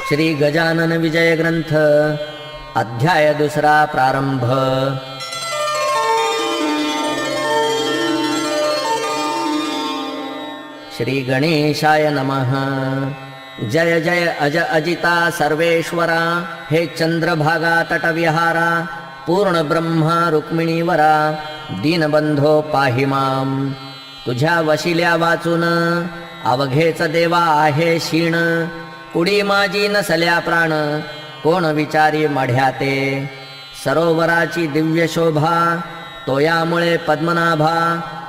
श्री गजानन विजय ग्रंथ अध्याय दुसरा प्रारंभ। श्री गणेशाय नमः। जय जय अज अजिता सर्वेश्वरा, हे चंद्रभागा तटविहारा, पूर्ण ब्रह्मा रुक्मिणीवरा, दीनबंधो पाहि मां। तुझ्या वशिल्या वाचून अवघेच देवा आहे क्षीण, कुडी माझी नसल्या प्राण, कोण विचारी मढ्याते। सरोवराची दिव्य शोभा, तोयामुळे पद्मनाभा,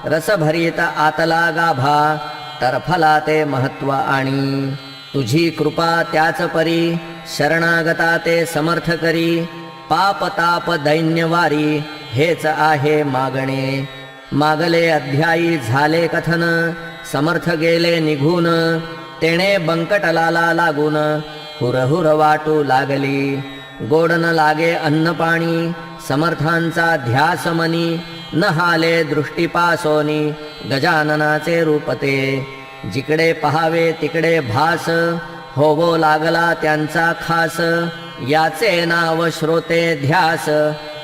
रसभरीत आतला गाभा, तरफला ते महत्व आणि। तुझी कृपा त्याच परी, शरणागता ते समर्थ करी, पाप ताप दैन्यवारी, हेच आहे मागणे। मागले अध्यायी झाले कथन, समर्थ गेले निघून, तेणे बंकटलाला लागून, हुरहुर वाटू लागली। गोड न लागे अन्न पाणी, समर्थांचा ध्यास मनी, न हाले दृष्टीपासोनी, गजाननाचे रूपते। जिकडे पहावे तिकडे भास, होवो लागला त्यांचा खास, याचे नाव श्रोते ध्यास,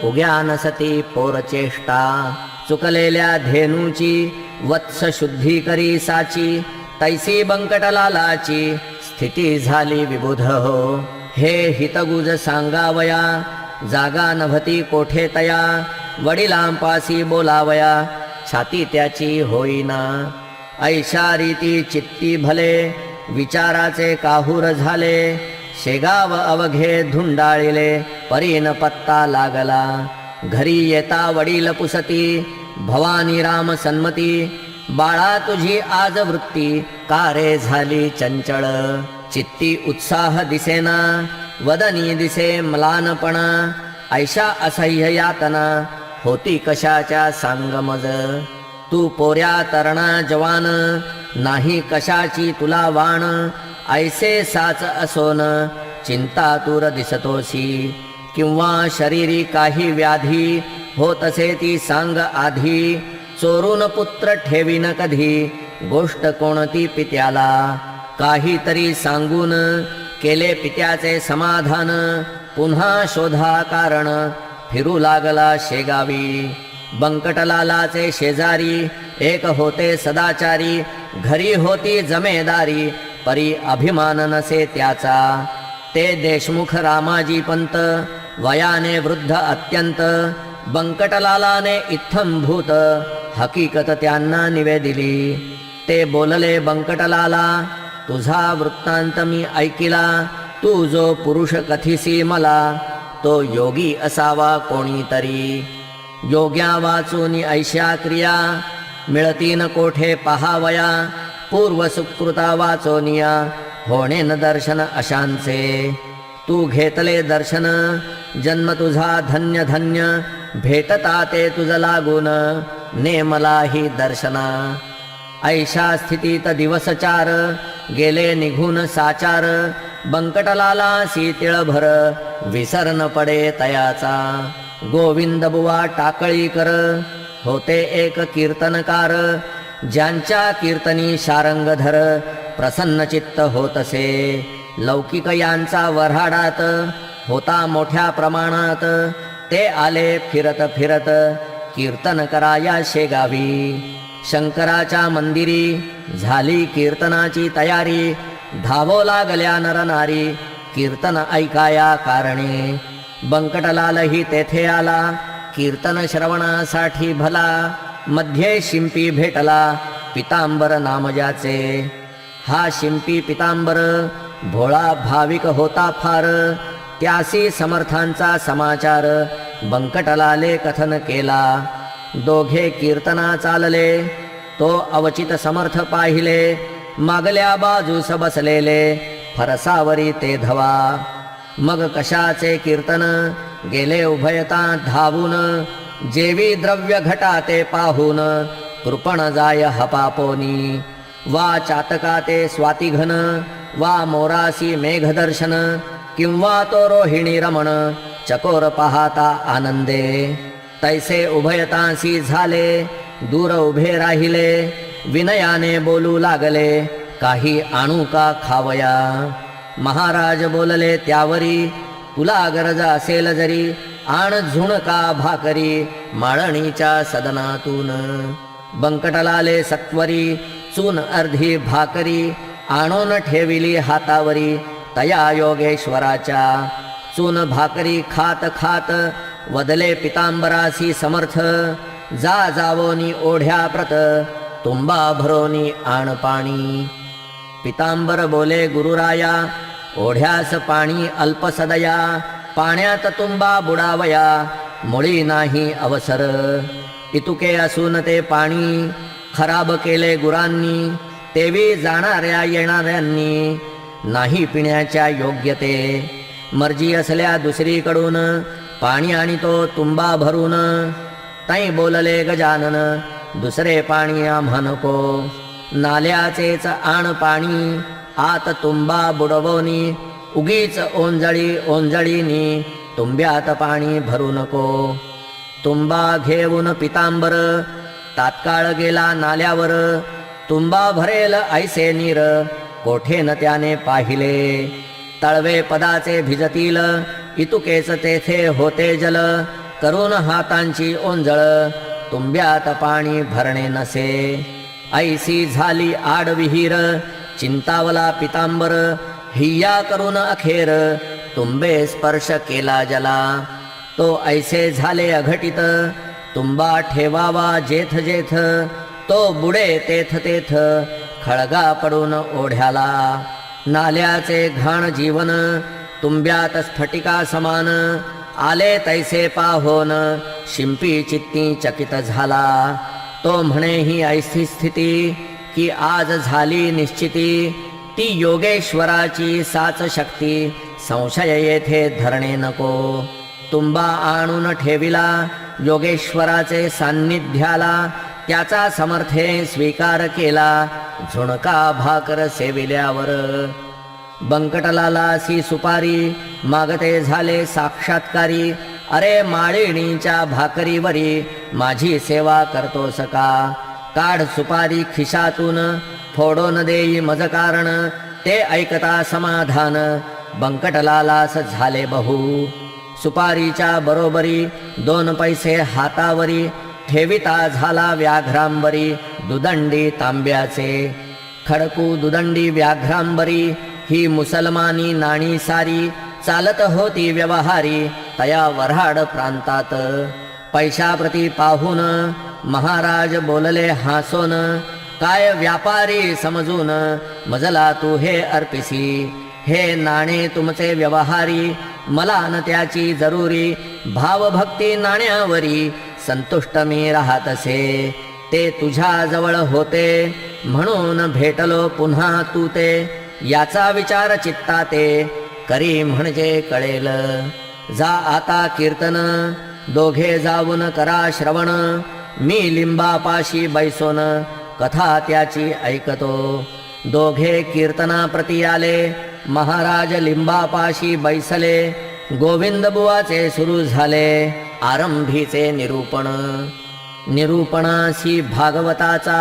उग्यान सती पोरचेष्टा। चुकलेल्या धेनूची वत्स शुद्धी करी साची, तैसी बंकटलालाची स्थिती झाली विबुध हो। हे हितगुज सांगावया, जागा नभती कोठे तया, वडिलांपासी बोलावया, छाती त्याची होईना। ऐशा रीती चित्ती भले, विचाराचे काहूर झाले, शेगाव अवघे धुंडाळिले, परीन पत्ता लागला। घरी येता वडील पुसती, भवानी राम सन्मती, बाळा तुझी आज वृत्ती, का रे झाली चंचळ। चित्ती उत्साह दिसेना, वदनी दिसे म्लानपणा, ऐशा असह्य यातना, होती कशाच्या सांग मज। तू पोऱ्या तरणा जवान, नाही कशाची तुला वाण, ऐसे साच असोन, चिंता तूर दिसतोसी। किंवा शरीरी काही व्याधी, होतसे ती सांग आधी, चोरून पुत्र ठेवीन कधी, गोष्ट कोणती पित्याला। काहीतरी सांगून केले पित्याचे समाधान, पुन्हा शोधा कारण, फिरू लागला शेगावी। बंकटलालाचे शेजारी, एक होते सदाचारी, घरी होती जमेदारी, परी अभिमान नसे त्याचा। ते देशमुख रामाजी पंत, वयाने वृद्ध अत्यंत, बंकटलालाने इत्थंभूत, हकीकत त्यांना निवेदिली। ते बोलले बंकटलाला, तुझा वृत्तांत मी ऐकिला, तू जो पुरुष कथिसी मला, तो योगी असावा कोणीतरी। योग्या वाचून ऐशा क्रिया, मिळतीन कोठे पहावया, पूर्व सुकृता वाचोनिया, होणे न दर्शन अशांचे। तू घेतले दर्शन, जन्म तुझा धन्य धन्य, भेटता ते तुझ लागून, नेमलाही दर्शना। ऐशा स्थितीत दिवस चार, गेले निघून साचार, बंकटलाला तिळभर, विसरन पडे तयाचा। गोविंद बुवा टाकळीकर, होते एक कीर्तनकार, ज्यांच्या कीर्तनी शारंगधर, प्रसन्न चित्त होतसे। लौकिक यांचा वऱ्हाडात, होता मोठ्या प्रमाणात, ते आले फिरत फिरत, कीर्तन कराया शेगावी। शंकराच्या मंदिरी, झाली कीर्तनाची तयारी, धावो लागल्या नरनारी, कीर्तन ऐकाया कारणे। बंकटलालही तेथे आला, कीर्तन श्रवणासाठी भला, मध्ये शिंपी भेटला, पितांबर नाम ज्याचे। हा शिंपी पितांबर, भोळा भाविक होता फार, त्यासी समर्थांचा समाचार, बंकटलाले कथन केला। दोघे कीर्तना चालले, तो अवचित समर्थ पाहिले, मागल्या बाजूस बसलेले, फरसावरी ते धवा। मग कशाचे कीर्तन, गेले उभयता धावून, जेवी द्रव्य घटाते पाहून, कृपण जाय हपापोनी। वा चातकाते स्वातिघन, वा मोरासी मेघदर्शन, किंवा तो रोहिणी रमण, चकोर पाहता आनंदे। तैसे उभयतांसी झाले, दूर उभे राहिले, विनयाने बोलू लागले, काही आणू का खावया। महाराज बोलले त्यावरी, तुला गरज असेल जरी आण झुणका भाकरी माळणीच्या सदनातून. बंकटलाले सत्वरी चून अर्धी भाकरी आणून ठेविली हातावरी तया योगेश्वराच्या. चून भाकरी खात खात वदले पितांबरासी समर्थ, जा जावोनी ओढ्या प्रत तुंबा भरोनी आण पाणी. पितांबर बोले गुरुराया, ओढ्यास पाणी अल्पसदया पाण्यात तुंबा बुडावया मुळी नाही अवसर. इतुके असून ते पाणी खराब केले गुरांनी, तेवी जाणाऱ्या येणाऱ्यांनी नाही पिण्याच्या योग्यते. मर्जी असल्या दुसरीकडून पाणी आणि तो तुंबा भरून. तै बोलले गजानन, दुसरे पाणी आम्हा नको. नाल्याचेच आण पाणी आत तुंबा बुडवोनी, उगीच ओंजळी ओंजळीनी तुंब्यात पाणी भरू नको. तुंबा घेऊन पितांबर तात्काळ गेला नाल्यावर, तुंबा भरेल ऐसे नीर कोठे न त्याने पाहिले. तळवे पदाचे भिजतील इतुकेच तेथे होते जल, करून हातांची ओंजळ तुंब्यात पाणी भरणे नसे. ऐसी झाली आड विहीर चिंतावला पितांबर, हिया करून अखेर तुंबे स्पर्श केला जला. तो ऐसे झाले अघटित, तुंबा ठेवावा जेथ जेथ, तो बुडे तेथ तेथ खळगा पडून ओढ्याला. नाल्याचे घाण जीवन तुंब्यात स्फटिका समान, आले तैसे पाहोन शिंपी चित्ती चकित झाला. तो म्हणे ही ऐसी स्थिती की आज झाली निश्चिती, ती योगेश्वराची साच शक्ती संशय येथे धरणे नको. तुंबा आणून ठेविला योगेश्वराचे सान्निध्याला, त्याचा समर्थे स्वीकार केला झुणका भाकर सेविल्यावर. बंकटलालासी सुपारी मागते झाले साक्षात्कारी, अरे माळिणीच्या भाकरीवरी माझी सेवा करतोस का. काढ सुपारी खिशातून फोडून देई मज कारण, ते ऐकता समाधान बंकटलालास झाले बहु. सुपारीच्या बरोबरी 2 पैसे हातावरी, ठेविता झाला व्याघ्रांबरी दुदंडी तांब्याचे. खडकू दुदंडी व्याघ्रांबरी ही मुसलमानी नाणी सारी, चालत होती व्यवहारी तया वऱ्हाड प्रांतात. पैशाप्रती पाहून महाराज बोलले हासोन, काय व्यापारी समजून मजला तू हे अर्पिसी. हे नाणे तुमचे व्यवहारी, मला न त्याची जरुरी. भावभक्ती नाण्यावरी संतुष्ट मी राहतसे. ते तुझ्या जवळ होते म्हणून भेटलो पुन्हा तू ते. याचा विचार चित्ताते करी म्हणजे कळेल. जा आता कीर्तन दोघे जाऊन करा श्रवण. मी लिंबापाशी बैसोन कथा त्याची ऐकतो. दोघे कीर्तनाप्रती आले, महाराज लिंबापाशी बैसले. गोविंद बुवाचे सुरू झाले आरंभीचे निरूपण. निरूपणाशी भागवताचा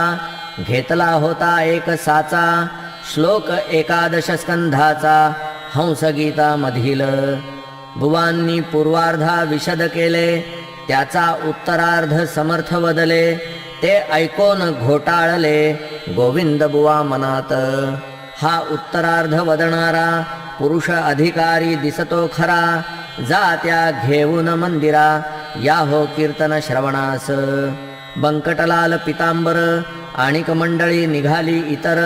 घेतला होता एक साचा. श्लोक 11 स्कंधाचा हंसगीतामधील. बुवांनी पूर्वार्धा विशद केले, त्याचा उत्तरार्ध समर्थ वदले. ते ऐकून घोटाळले गोविंद बुवा मनात. हा उत्तरार्ध वदणारा पुरुष अधिकारी दिसतो खरा. जा त्या घेऊन मंदिरा, या हो कीर्तन श्रवणास. बंकटलाल पितांबर आणिक मंडळी निघाली इतर.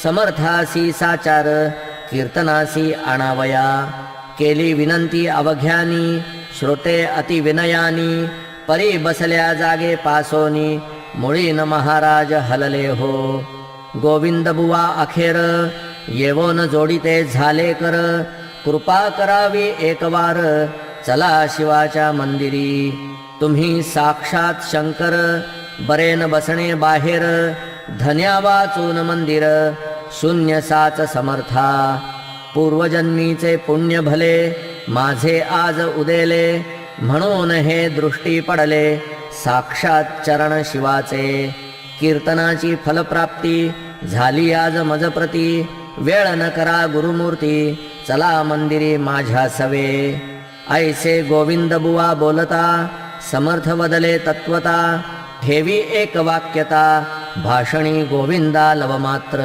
समर्थासी साचार कीर्तनासी आणावया. केली विनंती अवघ्यानी, श्रोते अति विनयानी. परी बसल्या जागे पासोनी, मुळीन महाराज हलले हो. गोविंद बुवा अखेर येवोन जोडीते झाले कर. कृपा करावी एकवार, चला शिवाच्या मंदिरी. तुम्ही साक्षात शंकर, बरेन बसणे बाहेर. धन्या वाचून मंदिर, शून्य साच समर्था. पूर्वजन्मीचे पुण्य भले, माझे आज उदेले. म्हणून हे दृष्टी पडले साक्षात चरण शिवाचे. कीर्तनाची फलप्राप्ती झाली आज मजप्रती. वेळ न करा गुरुमूर्ती, चला मंदिरी माझ्या सवे. ऐसे गोविंद बुवा बोलता, समर्थ बदले तत्वता. ठेवी एक वाक्यता, भाषणी गोविंदा लवमात्र.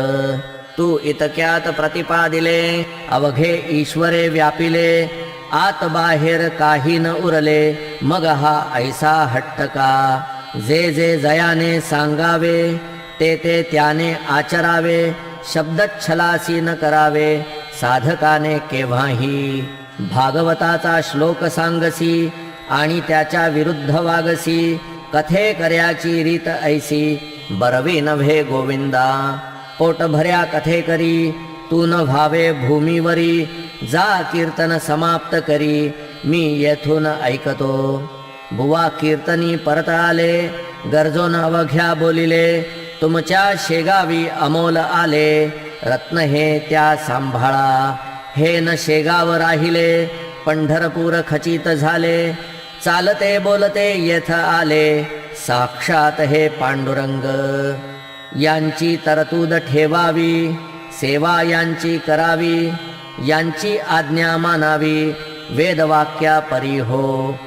तू इतक्यात प्रतिपादिले, अवघे ईश्वरे व्यापिले. आत बाहेर काही न उरले, मग हा ऐसा हट्ट का. जे जे जयाने सांगावे, ते ते त्याने आचरावे. शब्दच्छलासी न करावे, साधकाने केव्हाही. भागवताचा श्लोक सांगसी, आणि त्याच्या विरुद्ध वागसी. कथे कर्याची रीत ऐसी, बरवी नव्हे गोविंदा. पोटभऱ्या कथे करी, तू न व्हावे भूमीवरी. जा कीर्तन समाप्त करी, मी येथून ऐकतो. बुवा कीर्तनी परत आले, गरजून अवघ्या बोलिले. तुमच्या शेगावी अमोल आले, रत्न हे त्या सांभाळा. हे न शेगाव राहिले, पंढरपूर खचित झाले. चालते बोलते येथ आले, साक्षात हे पांडुरंग. यांची तरतूद ठेवावी, सेवा यांची करावी. यांची आज्ञा मानावी, वेदवाक्या परी हो.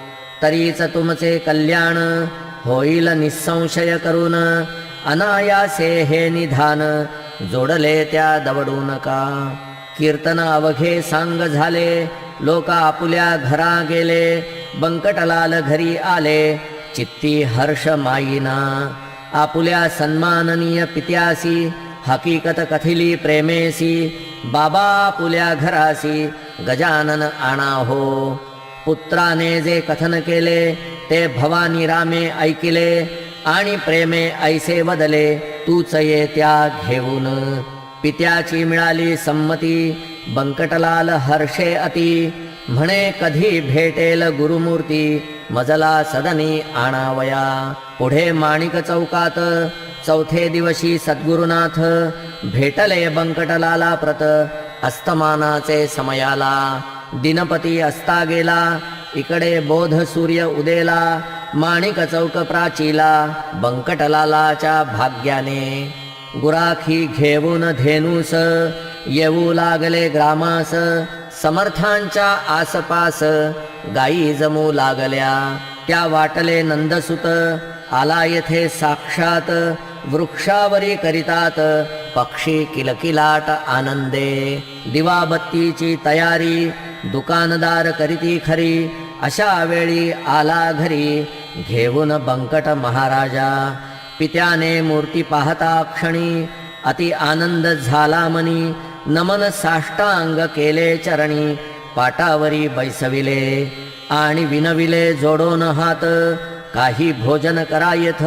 तरीच तुमचे कल्याण, होईल निसंशय करून. अनायासे हे निधान, जोडले त्या दवडू नका. कीर्तन अवघे सांग झाले, लोक आपुल्या घरा गेले. बंकटलाल घरी आले, चित्ती हर्ष माईना. आपुल्या सन्माननीय पित्यासी, हकीकत कथिली प्रेमेसी. बाबा आपुल्या घरासी, गजानन आणा हो. पुत्राने जे कथन केले, ते भवानी रामे ऐकिले. आणि प्रेमे ऐसे बदले, तूच ये त्या घेऊन. पित्याची मिळाली संमती, बंकटलाल हर्षे अति. म्हणे कधी भेटेल गुरुमूर्ती, मजला सदनी आणावया. पुढे माणिक चौकात, चौथे दिवशी सद्गुरुनाथ. भेटले बंकटलाला प्रत, अस्तमानाचे समयाला. दिनपती असता गेला, इकडे बोध सूर्य उदेला. माणिक चौक प्राचीला, बंकटलालाच्या भाग्याने. गुराखी घेऊन धेनूस, येऊ लागले ग्रामास. समर्थांच्या आसपास, गायी जमू लागल्या. त्या वाटले नंदसुत, आला येथे साक्षात. वृक्षावरी करितात, पक्षी किलकिलाट आनंदे. दिवाबत्तीची तयारी, दुकानदार करीती खरी. अशा वेळी आला घरी, घेऊन बंकट महाराजा. पित्याने मूर्ती पाहता क्षणी, अति आनंद झाला मनी. नमन साष्टांग केले चरणी, पाटावरी बैसविले. आणि विनविले जोडोन हात, काही भोजन करा येथ.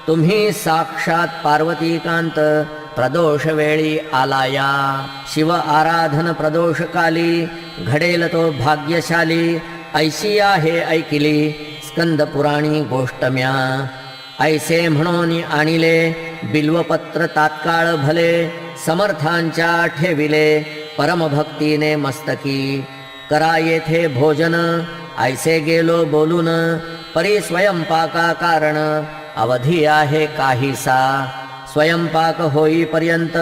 तुम्ही साक्षात पार्वतीकांत, प्रदोष वेळी आलाया. शिव आराधन प्रदोष काली, घडेल तो भाग्यशाली. ऐशी आहे ऐकिली, स्कंद पुराणी गोष्ट म्या. ऐसे म्हणून आणिले, बिल्वपत्र तात्काळ भले. समर्थांच्या ठेविले, परमभक्तीने मस्तकी. करा येथे भोजन, ऐसे गेलो बोलून. परी स्वयंपाका कारण, अवधी आहे काहीसा. स्वयंपाक होईपर्यंत,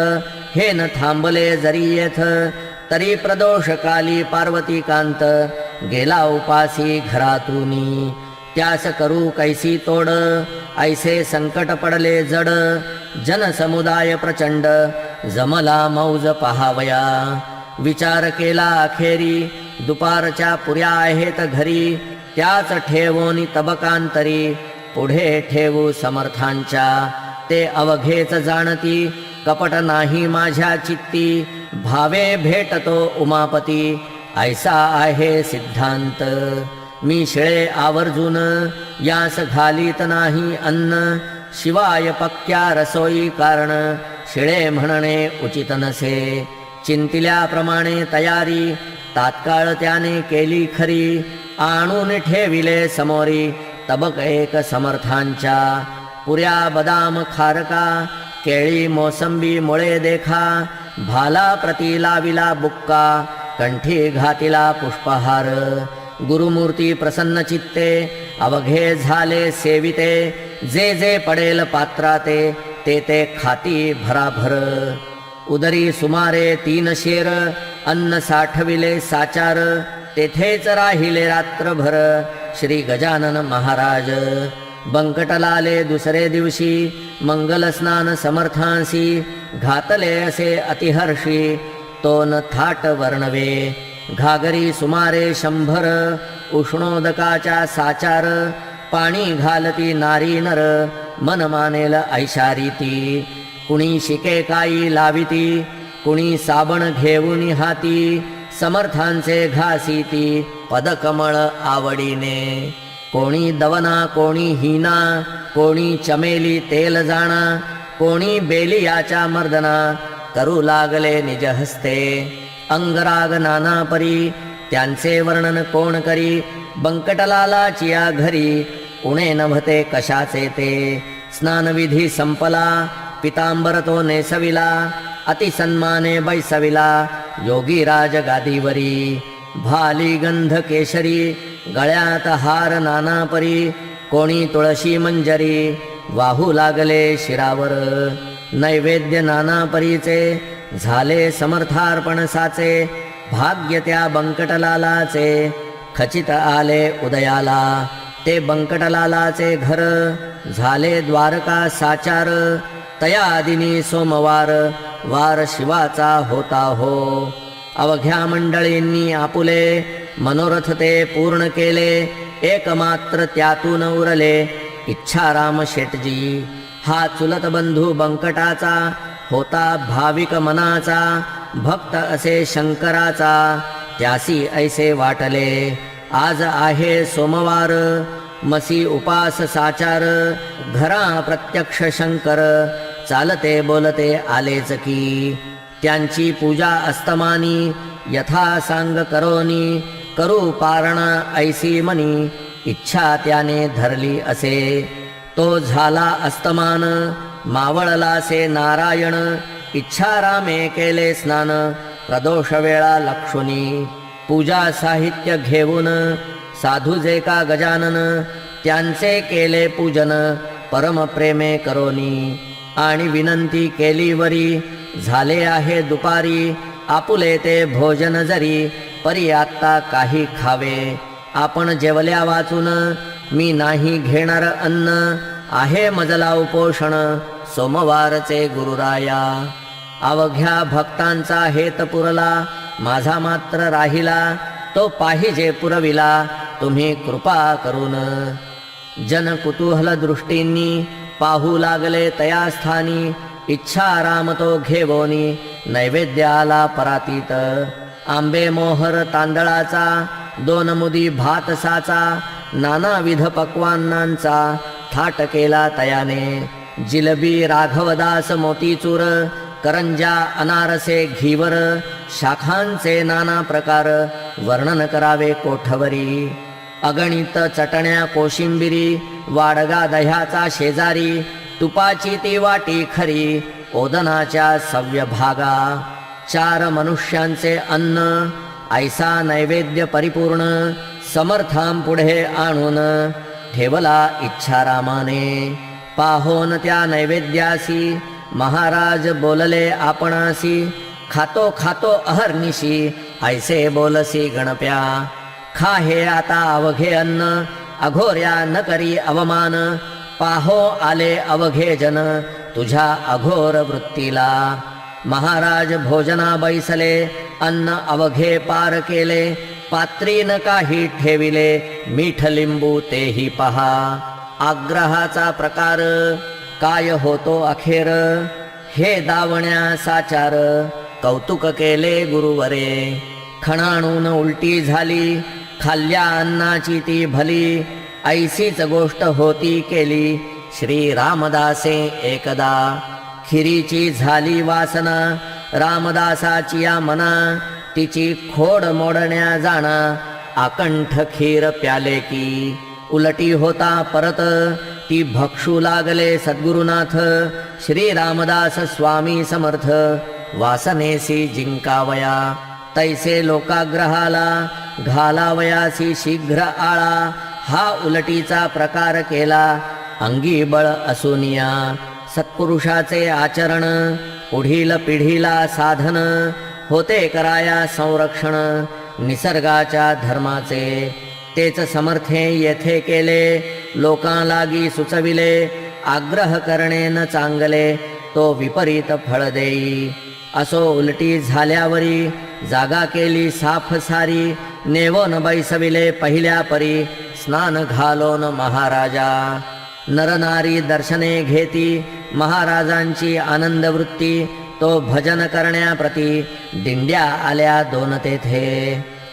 हे न थांबले जरी येथ. तरी प्रदोषकाली पार्वतीकांत, गेला उपासी घरातूनी. त्यास करू कैसी तोड, ऐसे संकट पडले जड. जनसमुदाय प्रचंड, जमला मौज पहावया. विचार केला अखेरी, दुपारच्या पुऱ्या आहेत घरी. त्याच ठेवोनी तबकांतरी, पुढे ठेवू समर्थांच्या. ते अवघेच जाणती, कपट नाही माझ्या चित्ती. भावे भेटतो उमापती, ऐसा आहे सिद्धांत. मी शिळे आवर्जून, यास घालीत नाही अन्न. शिवाय पक्क्या रसोई कारण, शिळे म्हणणे उचित नसे. चिंतिल्याप्रमाणे तयारी, तात्काळ त्याने केली खरी. आणून ठेविले समोरी, तबक एक समर्थांच्या. पुऱ्या बदाम खारका, केळी मोसंबी मुळे देखा. भाला प्रती लाविला बुक्का, कंठी घातिला पुष्पहार. गुरुमूर्ती प्रसन्न चित्ते, अवघे झाले सेविते. जे जे पडेल पात्राते, ते ते खाती भराभर. उदरी सुमारे 3 शेर, अन्न साठविले साचार, तेथेच राहिले रात्रभर. श्री गजानन महाराज बंकटलाले दुसरे दिवशी, मंगल स्नान समर्थांसी, घातले असे अतिहर्षी, तो न थाट वर्णवे. घागरी सुमारे 100, उष्णोदकाच्या साचार, पाणी घालती नारी नर, मन मानेल ऐशारीती. कुणी शिके काई लाविती, कुणी साबण घेऊन हाती, समर्थांचे घासीती पदकमळ आवडीने. कोणी दवना कोणी हिना, कोणी चमेली तेल जाणा, कोणी बेलियाच्या मर्दना, करू लागले निज हस्ते. अंगराग नाना परी, त्यांचे वर्णन कोण करी. बंकटलालाची या घरी, उणे नभते कशाचे ते. स्नानविधी संपला, पितांबर तो नेसविला, अतिसन्माने बैसविला, योगीराज गादीवरी. भाली गंध केशरी, गळ्यात हार नाना परी, कोणी तुळशी मंजरी, वाहू लागले शिरावर. नैवेद्य नाना परीचे, झाले समर्थार्पण साचे, भाग्य त्या बंकटलालाचे, खचित आले उदयाला. ते बंकटलालाचे घर, झाले द्वारका साचार, तया दिनी सोमवार, वार शिवाचा होता हो. अवघ्या मंडळींनी आपुले, मनोरथ ते पूर्ण केले, एकमात्र त्यातून उरले, इच्छाराम शेटजी. हा चुलत बंधू बंकटाचा, होता भाविक मनाचा, भक्त असे शंकराचा, त्यासी ऐसे वाटले. आज आहे सोमवार, मसी उपास साचार, घरा प्रत्यक्ष शंकर, चालते बोलते आलेच की. त्यांची पूजा अस्तमानी, यथा सांग करोनी, करू पारणा ऐसी मनी, इच्छा त्याने धरली असे. तो झाला अस्तमान, मावळलासे नारायण, इच्छा रामे केले स्नान, प्रदोष वेळा लक्षुनी. पूजा साहित्य घेऊन, साधू जे का गजानन, त्यांचे केले पूजन, परम प्रेमे करोनी. आणि विनंती केली वरी, झाले आहे दुपारी, आपुले ते भोजन जरी, परी आत्ता काही खावे. आपण जेवल्या वाचून, मी नाही घेणार अन्न, आहे मजला उपोषण, सोमवारचे गुरुराया. अवघ्या भक्तांचा हेत पुरला, माझा मात्र राहिला, तो पाहिजे पुरविला, तुम्ही कृपा करून. जन कुतूहल दृष्टींनी, पाहू लागले तया स्थानी, इच्छा राम तो घेवोनी, नैवेद्याला परातीत. आंबे मोहर तांदळाचा, 2 मुदी भात साचा, नानाविध पक्वान्नांचा थाट केला तयाने. जिलबी राघवदास मोतीचूर, करंजा अनारसे घीवर, शाखांचे नाना प्रकार, वर्णन करावे कोठवरी. अगणित चटण्या कोशिंबिरी, वाडगा दह्याचा शेजारी, तुपाची ती वाटी खरी, ओदनाच्या सव्य भागा. 4 मनुष्यांचे अन्न, ऐसा नैवेद्य परिपूर्ण, समर्थांपुढे आणून, ठेवला इच्छारामाने. पाहोन त्या नैवेद्यासी, महाराज बोलले आपणासी, खातो खातो अहर्निशी, ऐसे बोलसी गणप्या. खा हे आता अवघे अन्न, अघोर्या न करी अवमान, पाहो आले अवघे जन, तुझ्या अघोर वृत्तीला. महाराज भोजना बैसले, अन्न अवघे पार केले, पात्री न काही ठेविले, मीठ लिंबू तेही पहा. आग्रहाचा प्रकार, काय होतो अखेर, हे दावण्या साचार, कौतुक केले गुरुवरे. खणाणून उलटी झाली, खाल्ल्या अन्नाची ती भली, ऐसीच गोष्ट होती केली, श्री रामदासे एकदा. खिरीची झाली वासना, रामदासाची या मना, तिची खोड मोडण्या जाणा, आकंठ खीर प्याले की. उलटी होता परत, ती भक्षू लागले सद्गुरुनाथ, श्री रामदास स्वामी समर्थ, वासनेसी जिंकावया. तैसे लोकाग्रहाला, घालावयासी शीघ्र आळा, हा उलटीचा प्रकार केला, अंगी बळ असुनिया. सत्पुरुषाचे आचरण, पुढील पिढीला साधन होते कराया संरक्षण निसर्गाच्या धर्माचे तेच समर्थे येथे केले लोकांलागी सुचविले आग्रह करणे न चांगले तो विपरीत फळ देई असो उलटी झाल्यावरी जागा केली साफ सारी नेवोन बैसविले पहिल्या परी स्नान घालोन महाराजा नरनारी दर्शने घेती महाराजांची आनंद वृत्ती तो भजन करण्याप्रती दिंड्या आल्या दोन तेथे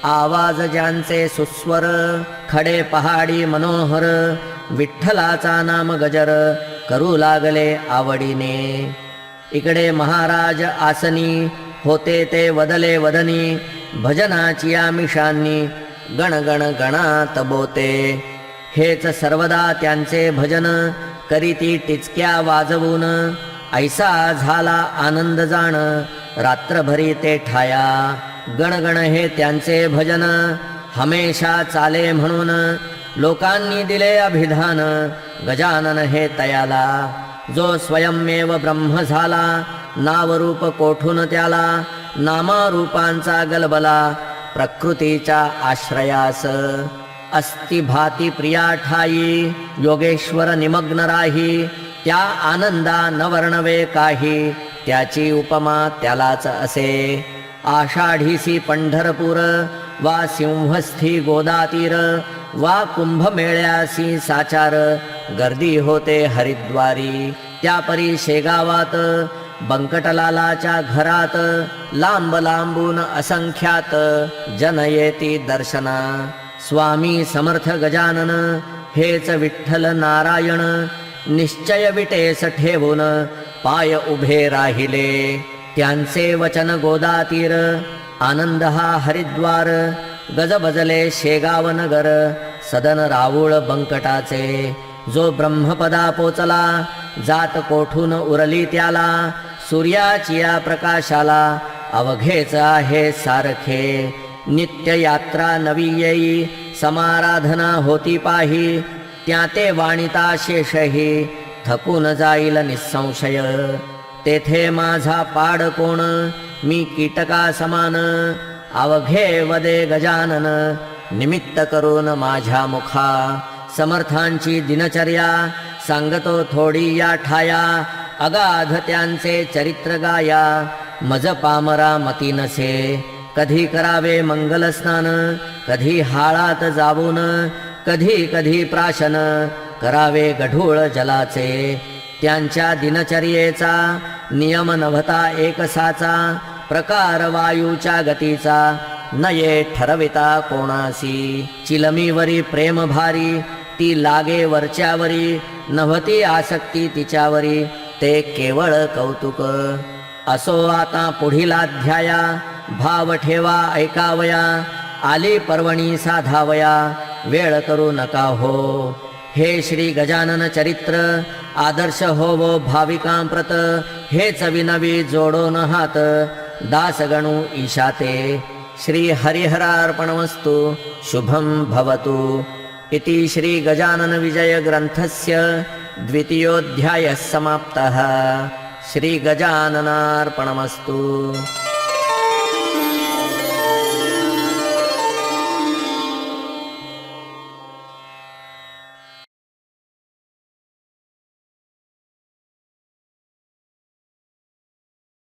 आवाज ज्यांचे सुस्वर खडे पहाडी मनोहर विठ्ठलाचा नाम गजर करू लागले आवडीने इकडे महाराज आसनी होते ते वदले वदनी भजनाची आमिषांनी गण गण गणात बोते हेच सर्वदा त्यांचे भजन करीती टिचक्या वाजवून ऐसा झाला आनंद जाण रात्रभरी ते ठाया गणगण हे त्यांचे भजन हमेशा चाले म्हणून लोकांनी दिले अभिधान गजानन हे तयाला जो स्वयंमेव ब्रह्म झाला नावरूप कोठून त्याला नामारूपांचा गलबला प्रकृतीच्या आश्रयास अस्ति भाती प्रिया ठाई योगेश्वर निमग्न राही त्या आनंदा न वर्णवे काही त्याची उपमा त्यालाच असे आषाढीसी पंढरपूर वा सिंहस्थी गोदातीर वा कुंभमेळ्यासी साचार गर्दी होते हरिद्वारी त्यापरी शेगावात बंकटलालाच्या घरात लांब लांबून असंख्यात जन येती दर्शना स्वामी समर्थ गजानन हेच विठ्ठल नारायण निश्चय विटेस ठेवून पाय उभे राहिले त्यांचे वचन गोदातीर आनंद हा हरिद्वार गजबजले शेगाव नगर सदन राऊळ बंकटाचे जो ब्रह्मपदा पोचला जात कोठून उरली त्याला सूर्याची या प्रकाशाला अवघेच आहे सारखे नित्य यात्रा नवी येई समाराधना होती पाही त्या ते वाणिता शेषही थकून जाईल निसंशय तेथे माझा पाड कोण मी कीटका समान अवघे वदे गजानन निमित्त करून माझ्या मुखा समर्थांची दिनचर्या सांगतो थोडी या ठाया अगाध त्यांचे चरित्र गाया मज पामरा मती नसे कधी करावे मंगल स्नान कधी हाळात जावून कधी कधी प्राशन करावे गढूळ जलाचे त्यांच्या दिनचर्येचा नियम नव्हता एकसाचा प्रकार वायूच्या गतीचा नये ठरविता कोणासी चिलमीवरी प्रेम भारी ती लागे वरच्यावरी नव्हती आसक्ती तिच्यावरी ते केवळ कौतुक असो आता पुढील अध्याया भाव ठेवा ऐकावया आली पर्वणी साधावया वेळ करू नका हो हे श्री गजानन चरित्र आदर्श होवो भाविकांप्रत हेच विनवी जोडोन हात दासगणू ईशाते श्री हरिहरार्पणमस्तु शुभं भवतु इति श्री गजानन विजय ग्रंथस्य द्वितीयोऽध्यायः समाप्तः श्री गजाननार्पणमस्तु।